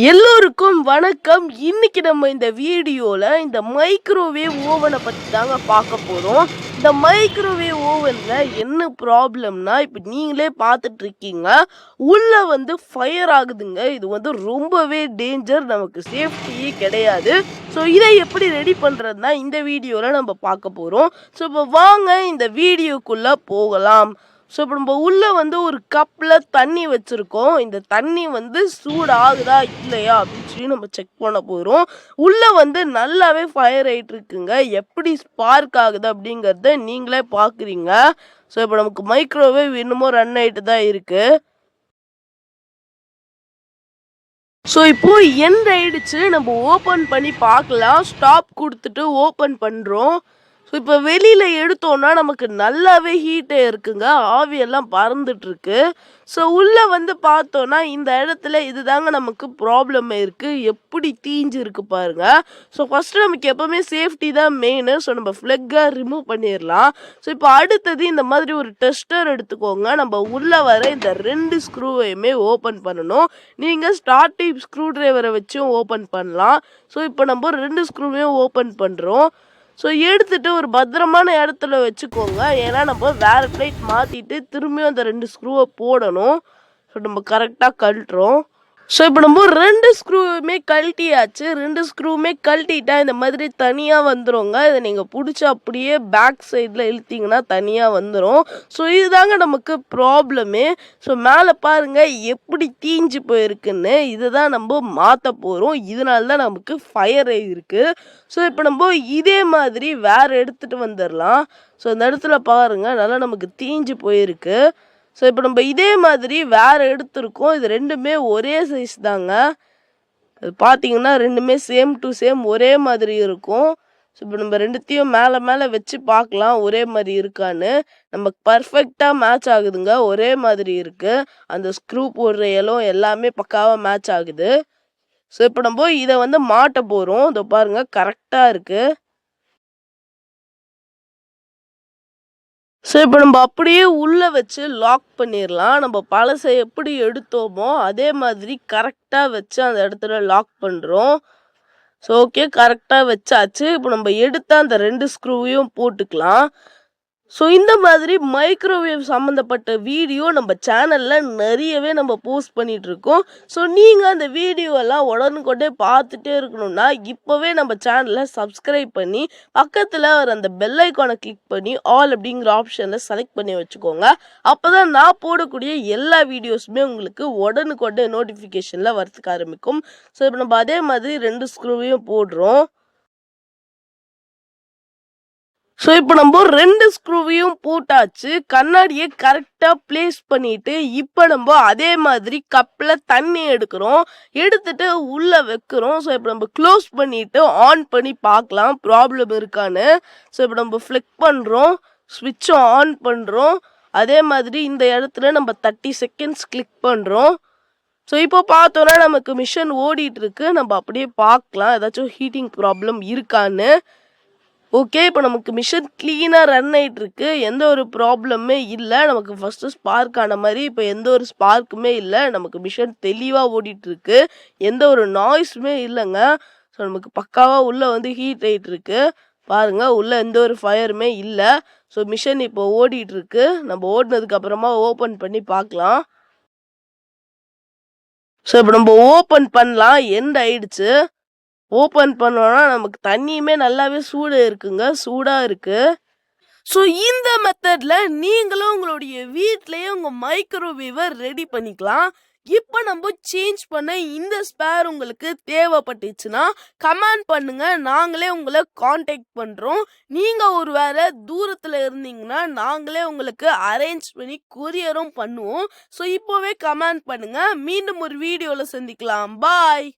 எல்லோருக்கும் வணக்கம். இன்னைக்கு நம்ம இந்த வீடியோல இந்த மைக்ரோவேவ் ஓவனை பத்தி தாங்க பார்க்க போறோம். இந்த மைக்ரோவேவ் ஓவன்ல என்ன ப்ராப்ளம்னா, இப்ப நீங்களே பார்த்துட்டு இருக்கீங்க, உள்ள ஃபயர் ஆகுதுங்க. இது ரொம்பவே டேஞ்சர், நமக்கு சேஃப்டியே கிடையாது. ஸோ இதை எப்படி ரெடி பண்றதுன்னா இந்த வீடியோல நம்ம பார்க்க போறோம். ஸோ இப்போ வாங்க இந்த வீடியோக்குள்ள போகலாம். ஸோ இப்போ நம்ம உள்ள ஒரு கப்பில் தண்ணி வச்சுருக்கோம். இந்த தண்ணி சூடு ஆகுதா இல்லையா அப்படின்னு சொல்லி நம்ம செக் பண்ண போகிறோம். உள்ளே நல்லாவே ஃபயர் ஆகிட்டு இருக்குங்க. எப்படி ஸ்பார்க் ஆகுது அப்படிங்கிறத நீங்களே பார்க்குறீங்க. ஸோ இப்போ நமக்கு மைக்ரோவேவ் இன்னமும் ரன் ஆகிட்டு தான் இருக்குது. ஸோ இப்போ எண்ட் ஆயிடுச்சு. நம்ம ஓப்பன் பண்ணி பார்க்கலாம். ஸ்டாப் கொடுத்துட்டு ஓப்பன் பண்ணுறோம். ஸோ இப்போ வெளியில் எடுத்தோன்னா நமக்கு நல்லாவே ஹீட்டே இருக்குங்க. ஆவியெல்லாம் பறந்துட்டுருக்கு. ஸோ உள்ளே பார்த்தோன்னா இந்த இடத்துல இதுதாங்க நமக்கு ப்ராப்ளம் இருக்குது. எப்படி தீஞ்சு இருக்கு பாருங்க. ஸோ ஃபஸ்ட்டு நமக்கு எப்போவுமே சேஃப்டி தான் மெயினு. ஸோ நம்ம ஃப்ளெக்கை ரிமூவ் பண்ணிடலாம். ஸோ இப்போ அடுத்தது இந்த மாதிரி ஒரு டெஸ்டர் எடுத்துக்கோங்க. நம்ம உள்ளே வர இந்த 2 ஸ்க்ரூவையுமே ஓப்பன் பண்ணணும். நீங்கள் ஸ்டார்டிங் ஸ்க்ரூ ட்ரைவரை வச்சும் ஓப்பன் பண்ணலாம். ஸோ இப்போ நம்ம 2 ஸ்க்ரூவையும் ஓப்பன் பண்ணுறோம். ஸோ எடுத்துகிட்டு ஒரு பத்திரமான இடத்துல வச்சுக்கோங்க. ஏன்னா நம்ம வேறு பிளேட் மாற்றிட்டு திரும்பியும் அந்த 2 ஸ்க்ரூவை போடணும். ஸோ நம்ம கரெக்டாக கழட்டுறோம். ஸோ இப்போ நம்ம 2 ஸ்க்ரூவுமே கழட்டியாச்சு. 2 ஸ்க்ரூவுமே கழட்டிட்டா இந்த மாதிரி தனியாக வந்துடுங்க. இதை நீங்கள் பிடிச்சி அப்படியே பேக் சைடில் இழுத்தீங்கன்னா தனியாக வந்துடும். ஸோ இதுதாங்க நமக்கு ப்ராப்ளமே. ஸோ மேலே பாருங்கள் எப்படி தீஞ்சு போயிருக்குன்னு. இதை தான் நம்ம மாற்ற போகிறோம். இதனால தான் நமக்கு ஃபயர் இருக்குது. ஸோ இப்போ நம்ம இதே மாதிரி வேறு எடுத்துகிட்டு வந்துடலாம். ஸோ இந்த இடத்துல பாருங்கள் நல்லா நமக்கு தீஞ்சு போயிருக்கு. ஸோ இப்போ நம்ம இதே மாதிரி வேறு எடுத்துருக்கோம். இது ரெண்டுமே ஒரே சைஸ் தாங்க. அது பார்த்தீங்கன்னா ரெண்டுமே சேம் டு சேம் ஒரே மாதிரி இருக்கும். ஸோ இப்போ நம்ம ரெண்டுத்தையும் மேலே மேலே வச்சு பார்க்கலாம் ஒரே மாதிரி இருக்கான்னு. நமக்கு பர்ஃபெக்டாக மேட்ச் ஆகுதுங்க. ஒரே மாதிரி இருக்குது. அந்த ஸ்க்ரூ போடுற இடம் எல்லாமே பக்காவாக மேட்ச் ஆகுது. ஸோ இப்போ நம்ம இதை மாட்ட போகிறோம். இதை பாருங்கள் கரெக்டாக இருக்குது. ஸோ இப்போ நம்ம அப்படியே உள்ளே வச்சு லாக் பண்ணிடலாம். நம்ம பழசை எப்படி எடுத்தோமோ அதே மாதிரி கரெக்டாக வச்சு அந்த இடத்துல லாக் பண்ணுறோம். ஸோ ஓகே, கரெக்டாக வச்சாச்சு. இப்போ நம்ம எடுத்த அந்த 2 ஸ்க்ரூவையும் போட்டுக்கலாம். ஸோ இந்த மாதிரி மைக்ரோவேவ் சம்மந்தப்பட்ட வீடியோ நம்ம சேனலில் நிறையவே நம்ம போஸ்ட் பண்ணிகிட்ருக்கோம். ஸோ நீங்கள் அந்த வீடியோவெல்லாம் உடனுக்குடனே பார்த்துட்டே இருக்கணும்னா இப்போவே நம்ம சேனலை சப்ஸ்கிரைப் பண்ணி பக்கத்தில் வர அந்த பெல் ஐக்கானை கிளிக் பண்ணி ஆல் அப்படிங்கிற ஆப்ஷனில் செலக்ட் பண்ணி வச்சுக்கோங்க. அப்போ தான் நான் போடக்கூடிய எல்லா வீடியோஸுமே உங்களுக்கு உடனுக்குடனே நோட்டிஃபிகேஷனில் வரதுக்கு ஆரம்பிக்கும். ஸோ இப்போ நம்ம அதே மாதிரி 2 ஸ்க்ரூவையும் போடுறோம். ஸோ இப்போ நம்ம 2 ஸ்க்ரூவையும் போட்டாச்சு. கண்ணாடியை கரெக்டாக ப்ளேஸ் பண்ணிவிட்டு இப்போ நம்ம அதே மாதிரி கப்பில் தண்ணி எடுக்கிறோம். எடுத்துட்டு உள்ளே வைக்கிறோம். ஸோ இப்போ நம்ம க்ளோஸ் பண்ணிவிட்டு ஆன் பண்ணி பார்க்கலாம் ப்ராப்ளம் இருக்கான்னு. ஸோ இப்போ நம்ம ஃப்ளிக் பண்ணுறோம். ஸ்விட்சை ஆன் பண்ணுறோம். அதே மாதிரி இந்த இடத்துல நம்ம 30 செகண்ட்ஸ் கிளிக் பண்ணுறோம். ஸோ இப்போ பார்த்தோன்னா நமக்கு மிஷின் ஓடிட்டுருக்கு. நம்ம அப்படியே பார்க்கலாம் ஏதாச்சும் ஹீட்டிங் ப்ராப்ளம் இருக்கான்னு. ஓகே, இப்போ நமக்கு மிஷின் க்ளீனாக ரன் ஆகிட்டுருக்கு. எந்த ஒரு ப்ராப்ளமே இல்லை. நமக்கு ஃபஸ்ட்டு ஸ்பார்க் ஆன மாதிரி இப்போ எந்த ஒரு ஸ்பார்க்குமே இல்லை. நமக்கு மிஷின் தெளிவாக ஓடிட்டுருக்கு. எந்த ஒரு நாய்ஸுமே இல்லைங்க. ஸோ நமக்கு பக்காவாக உள்ளே ஹீட் ஆகிட்டுருக்கு. பாருங்கள், உள்ளே எந்த ஒரு ஃபயருமே இல்லை. ஸோ மிஷின் இப்போ ஓடிட்டுருக்கு. நம்ம ஓடினதுக்கப்புறமா ஓப்பன் பண்ணி பார்க்கலாம். ஸோ இப்போ நம்ம ஓப்பன் பண்ணலாம். எண்ட் ஆயிடுச்சு. ஓப்பன் பண்ணோன்னா நமக்கு தண்ணியுமே நல்லாவே சூடு இருக்குங்க. சூடாக இருக்குது. ஸோ இந்த மெத்தடில் நீங்களும் உங்களுடைய வீட்டிலையே உங்கள் மைக்ரோவேவை ரெடி பண்ணிக்கலாம். இப்போ நம்ம சேஞ்ச் பண்ண இந்த ஸ்பேர் உங்களுக்கு தேவைப்பட்டுச்சுன்னா கமெண்ட் பண்ணுங்க. நாங்களே உங்களை காண்டாக்ட் பண்ணுறோம். நீங்கள் ஒரு வேளை தூரத்தில் இருந்தீங்கன்னா நாங்களே உங்களுக்கு அரேஞ்ச் பண்ணி கொரியரும் பண்ணுவோம். ஸோ இப்போவே கமெண்ட் பண்ணுங்க. மீண்டும் ஒரு வீடியோவில் சந்திக்கலாம். பாய்.